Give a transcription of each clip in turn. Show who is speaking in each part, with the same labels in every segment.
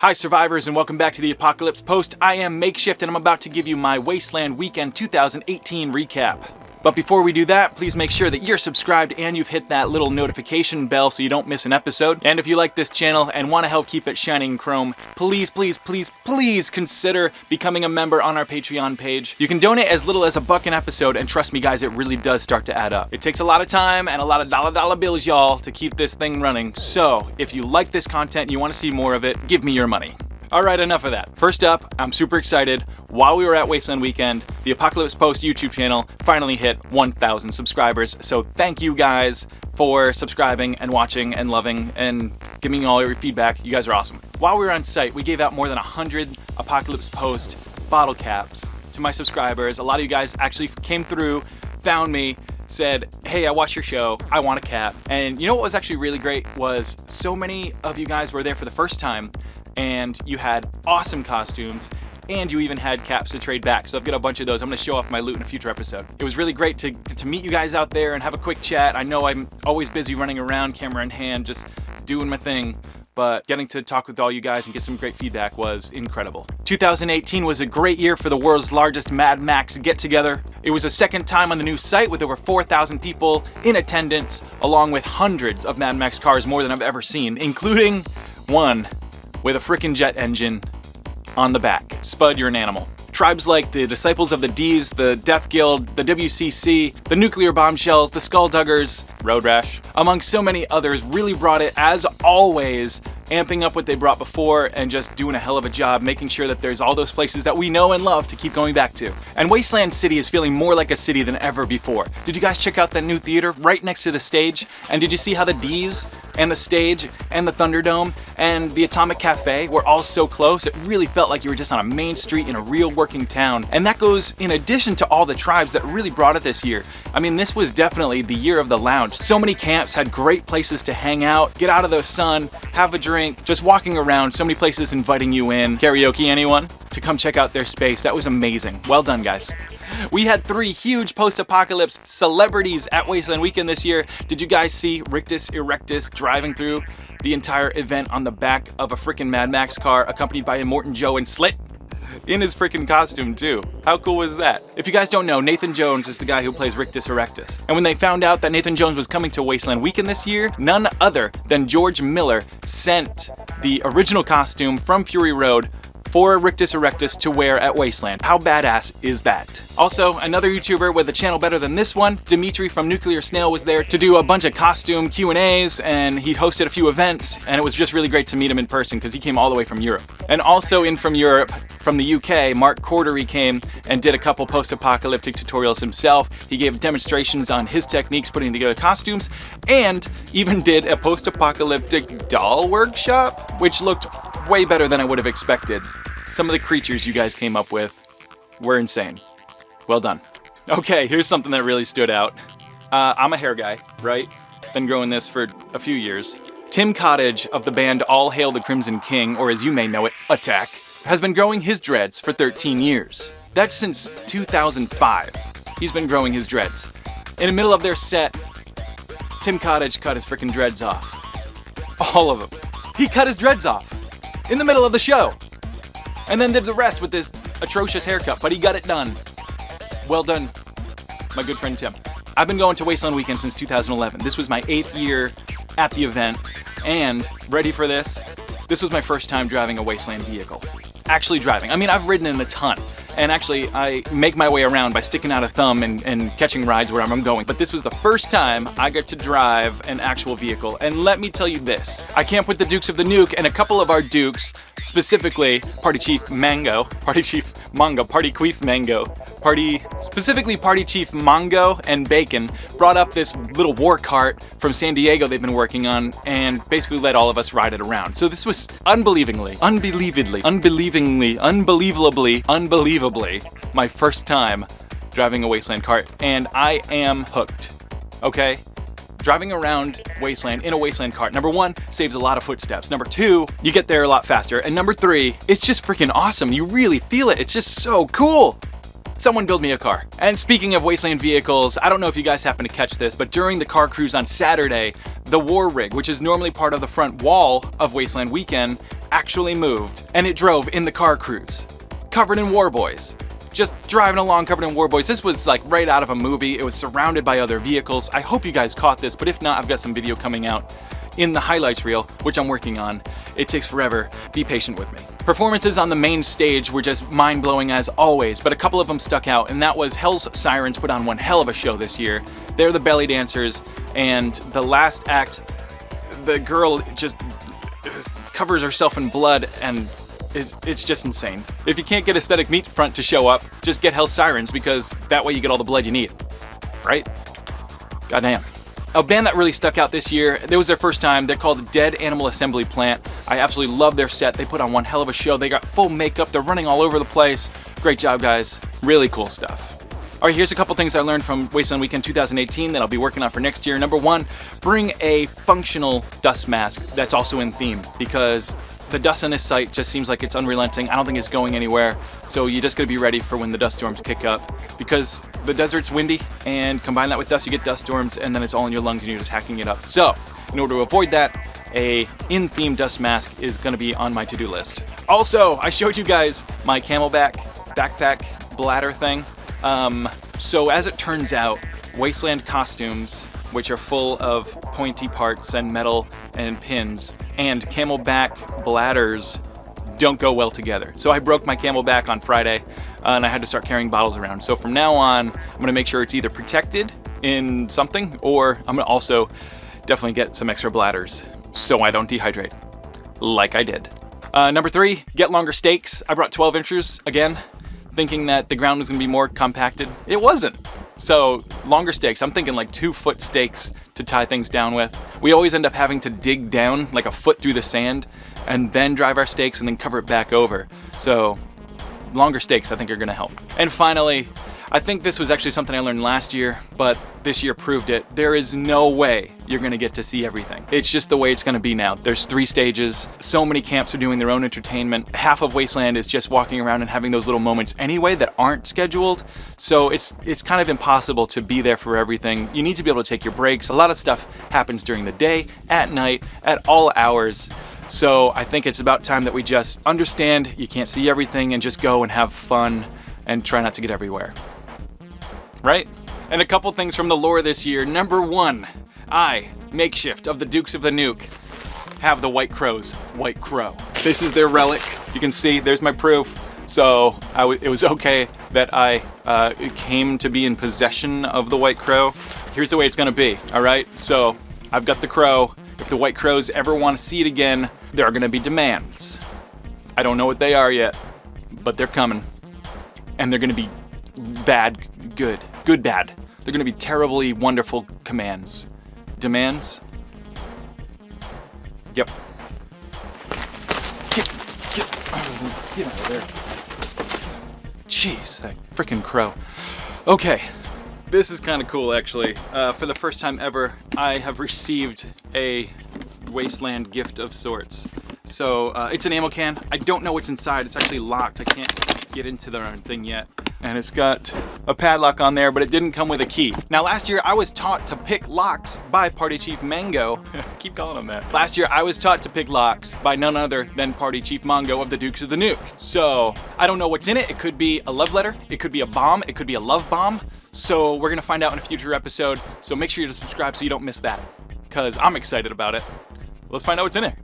Speaker 1: Hi survivors and welcome back to the Apocalypse Post. I am Makeshift and I'm about to give you my Wasteland Weekend 2018 recap. But before we do that, please make sure that you're subscribed and you've hit that little notification bell so you don't miss an episode. And if you like this channel and want to help keep it shining in chrome, please consider becoming a member on our Patreon page. You can donate as little as $1 an episode, and trust me guys, it really does start to add up. It takes a lot of time and a lot of dollar bills, y'all, to keep this thing running. So if you like this content and you want to see more of it, give me your money. Alright, enough of that. First up, I'm super excited. While we were at Wasteland Weekend, the Apocalypse Post YouTube channel finally hit 1,000 subscribers. So thank you guys for subscribing and watching and loving and giving me all your feedback. You guys are awesome. While we were on site, we gave out more than 100 Apocalypse Post bottle caps to my subscribers. A lot of you guys actually came through, found me, said, hey, I watched your show, I want a cap. And you know what was actually really great was so many of you guys were there for the first time and you had awesome costumes and you even had caps to trade back. So I've got a bunch of those. I'm gonna show off my loot in a future episode. It was really great to meet you guys out there and have a quick chat. I know I'm always busy running around camera in hand, just doing my thing, but getting to talk with all you guys and get some great feedback was incredible. 2018 was a great year for the world's largest Mad Max get-together. It was a second time on the new site with over 4,000 people in attendance, along with hundreds of Mad Max cars, more than I've ever seen, including one with a frickin' jet engine on the back. Spud, you're an animal. Tribes like the Disciples of the Deez, the Deathguild, the WCC, the Nuclear Bombshells, the Skullduggers, Road Rash, among so many others, really brought it, as always, amping up what they brought before and just doing a hell of a job making sure that there's all those places that we know and love to keep going back to. And Wasteland City is feeling more like a city than ever before. Did you guys check out that new theater right next to the stage? And did you see how the Deez and the stage and the Thunderdome and the Atomic Cafe were all so close? It really felt like you were just on a main street in a real working town. And that goes in addition to all the tribes that really brought it this year. I mean, this was definitely the year of the lounge. So many camps had great places to hang out, get out of the sun, have a drink, just walking around, so many places inviting you in. Karaoke, anyone? To come check out their space. That was amazing. Well done, guys. We had 3 huge post-apocalypse celebrities at Wasteland Weekend this year. Did you guys see Rictus Erectus driving through the entire event on the back of a freaking Mad Max car, accompanied by Immortan Joe and Slit? In his freaking costume too. How cool was that? If you guys don't know, Nathan Jones is the guy who plays Rictus Erectus. And when they found out that Nathan Jones was coming to Wasteland Weekend this year, none other than George Miller sent the original costume from Fury Road for Rictus Erectus to wear at Wasteland. How badass is that? Also, another YouTuber with a channel better than this one, Dimitri from Nuclear Snail, was there to do a bunch of costume Q&As, and he hosted a few events, and it was just really great to meet him in person because he came all the way from Europe. And also in from Europe, from the UK, Mark Cordery came and did a couple post-apocalyptic tutorials himself. He gave demonstrations on his techniques putting together costumes, and even did a post-apocalyptic doll workshop, which looked way better than I would have expected. Some of the creatures you guys came up with were insane. Well done. Okay, here's something that really stood out. I'm a hair guy, right? Been growing this for a few years. Tim Cottage of the band All Hail the Crimson King, or as you may know it, Attack, has been growing his dreads for 13 years. That's since 2005. He's been growing his dreads. In the middle of their set, Tim Cottage cut his freaking dreads off. All of them. He cut his dreads off in the middle of the show, and then did the rest with this atrocious haircut, but he got it done. Well done, my good friend Tim. I've been going to Wasteland Weekend since 2011. This was my 8th year at the event, and ready for this? This was my first time driving a Wasteland vehicle. Actually driving. I mean, I've ridden in a ton, and actually I make my way around by sticking out a thumb and catching rides wherever I'm going. But this was the first time I got to drive an actual vehicle, and let me tell you this. I camped with the Dukes of the Nuke, and a couple of our Dukes, specifically Party Chief Queef Mango, Party Chief Mongo and Bacon, brought up this little war cart from San Diego they've been working on, and basically let all of us ride it around. So this was unbelievably my first time driving a Wasteland cart, and I am hooked, okay? Driving around Wasteland in a Wasteland cart, number 1, saves a lot of footsteps. Number 2, you get there a lot faster. And number 3, it's just freaking awesome. You really feel it. It's just so cool. Someone build me a car. And speaking of Wasteland vehicles, I don't know if you guys happen to catch this, but during the car cruise on Saturday, the War Rig, which is normally part of the front wall of Wasteland Weekend, actually moved, and it drove in the car cruise, covered in war boys. Just driving along covered in war boys. This was like right out of a movie. It was surrounded by other vehicles. I hope you guys caught this, but if not, I've got some video coming out in the highlights reel, which I'm working on. It takes forever. Be patient with me. Performances on the main stage were just mind-blowing as always, but a couple of them stuck out, and that was Hell's Sirens put on one hell of a show this year. They're the belly dancers, and the last act, the girl just covers herself in blood, and it's just insane. If you can't get Aesthetic Meat Front to show up, just get Hell's Sirens, because that way you get all the blood you need, right? Goddamn. A band that really stuck out this year, it was their first time. They're called Dead Animal Assembly Plant. I absolutely love their set. They put on one hell of a show. They got full makeup. They're running all over the place. Great job, guys. Really cool stuff. All right, here's a couple things I learned from Wasteland Weekend 2018 that I'll be working on for next year. Number one, bring a functional dust mask that's also in theme, because the dust on this site just seems like it's unrelenting. I don't think it's going anywhere. So you just gotta be ready for when the dust storms kick up, because the desert's windy, and combine that with dust, you get dust storms, and then it's all in your lungs and you're just hacking it up. So in order to avoid that, a in-theme dust mask is gonna be on my to-do list. Also, I showed you guys my camelback backpack bladder thing. So as it turns out, Wasteland costumes, which are full of pointy parts and metal and pins, and camelback bladders don't go well together. So I broke my camelback on Friday, and I had to start carrying bottles around. So from now on, I'm gonna make sure it's either protected in something, or I'm gonna also definitely get some extra bladders so I don't dehydrate, like I did. Number three, get longer stakes. I brought 12 inchers again, thinking that the ground was gonna be more compacted. It wasn't. So longer stakes, I'm thinking like 2-foot stakes to tie things down with. We always end up having to dig down like a foot through the sand and then drive our stakes and then cover it back over. So longer stakes I think are gonna help. And finally, I think this was actually something I learned last year, but this year proved it. There is no way you're gonna get to see everything. It's just the way it's gonna be now. There's 3 stages. So many camps are doing their own entertainment. Half of Wasteland is just walking around and having those little moments anyway that aren't scheduled. So it's kind of impossible to be there for everything. You need to be able to take your breaks. A lot of stuff happens during the day, at night, at all hours. So I think it's about time that we just understand you can't see everything and just go and have fun and try not to get everywhere. Right? And a couple things from the lore this year. Number one, I, Makeshift of the Dukes of the Nuke, have the White Crow's White Crow. This is their relic. You can see, there's my proof. So it was okay that I came to be in possession of the White Crow. Here's the way it's gonna be, all right? So I've got the crow. If the White Crows ever wanna see it again, there are gonna be demands. I don't know what they are yet, but they're coming. And they're gonna be bad, good, good, bad. They're gonna be terribly wonderful commands. Demands? Yep. Get out of there. Jeez, that freaking crow. Okay, this is kind of cool actually. For the first time ever, I have received a Wasteland gift of sorts. So it's an ammo can. I don't know what's inside. It's actually locked. I can't get into the thing yet. And it's got a padlock on there, but it didn't come with a key. Now last year I was taught to pick locks by Party Chief Mango. Keep calling him that. Last year I was taught to pick locks by none other than Party Chief Mongo of the Dukes of the Nuke. So I don't know what's in it. It could be a love letter. It could be a bomb. It could be a love bomb. So we're gonna find out in a future episode. So make sure you subscribe so you don't miss that, because I'm excited about it. Let's find out what's in there.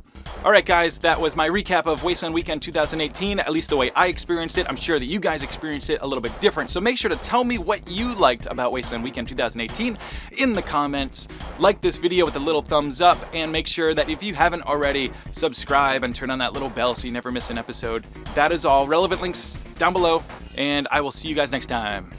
Speaker 1: All right, guys, that was my recap of Wasteland Weekend 2018, at least the way I experienced it. I'm sure that you guys experienced it a little bit different, so make sure to tell me what you liked about Wasteland Weekend 2018 in the comments. Like this video with a little thumbs up, and make sure that if you haven't already, subscribe and turn on that little bell so you never miss an episode. That is all. Relevant links down below, and I will see you guys next time.